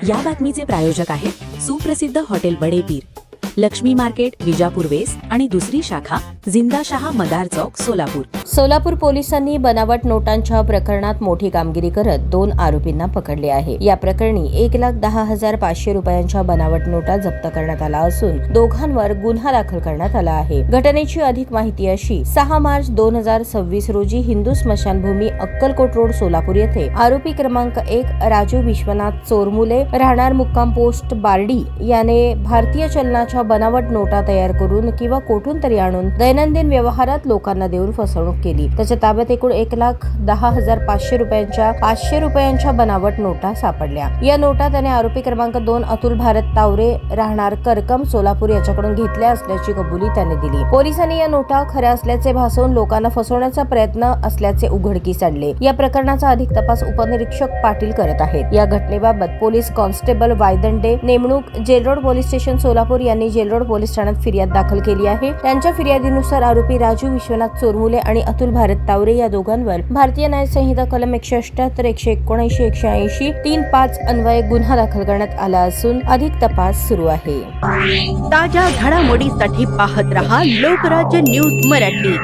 या बातमीचे प्रायोजक आहेत सुप्रसिद्ध हॉटेल बडे पीर, लक्ष्मी मार्केट, विजापूर वेस्ट आणि दुसरी शाखा जिंदाशहा मदार चौक, सोलापूर. सोलापूर पोलिसांनी बनावट नोटांच्या प्रकरणात मोठी कामगिरी करत 2 आरोपींना पकडले आहे. या प्रकरणी 1,10,500 रुपयांच्या बनावट नोटा जप्त करण्यात आला असून दोघांवर गुन्हा दाखल करण्यात आला आहे. घटनेची अधिक माहिती अशी: 6 मार्च 2026 रोजी हिंदू स्मशानभूमी, अक्कलकोट रोड, सोलापूर येथे आरोपी क्रमांक 1 राजू विश्वनाथ चोरमुले, राहणार मुक्काम पोस्ट बार्डी, याने भारतीय चलनाच्या बनावट नोटा तयार करून किंवा कोठून तरी आणून दैनंदिन व्यवहारात लोकांना देऊन फसवणूक केली. त्याच्या ताब्यात एकूण 1,10,500 रुपयांच्या 500 रुपयांच्या बनावट नोटा सापडल्या. या नोटा त्याने आरोपी क्रमांक 2 अतुल भारत तावरे, राहणार करकम, सोलापूर याच्याकडून घेतल्या असल्याची कबुली त्याने दिली. पोलिसांनी या नोटा खऱ्या असल्याचे भासवून लोकांना फसवण्याचा प्रयत्न असल्याचे उघडकीस आणले. या प्रकरणाचा अधिक तपास उपनिरीक्षक पाटील करत आहेत. या घटनेबाबत पोलीस कॉन्स्टेबल वायदंडे, नेमणूक, जेलरोड पोलीस स्टेशन, सोलापूर यांनी जेलरोड पोलीस ठाण्यात फिर्याद दाखल केली आहे. त्यांच्या फिर्यादीनुसार आरोपी राजू विश्वनाथ चोरमुले आणि अतुल भारत तावरे या दोघांवर भारतीय न्याय संहिता कलम 178, 179, 180, 3-5 अन्वये गुन्हा दाखल करण्यात आला असून अधिक तपास सुरू आहे. ताज्या घडामोडीसाठी पाहत रहा लोकराज्य न्यूज मराठी.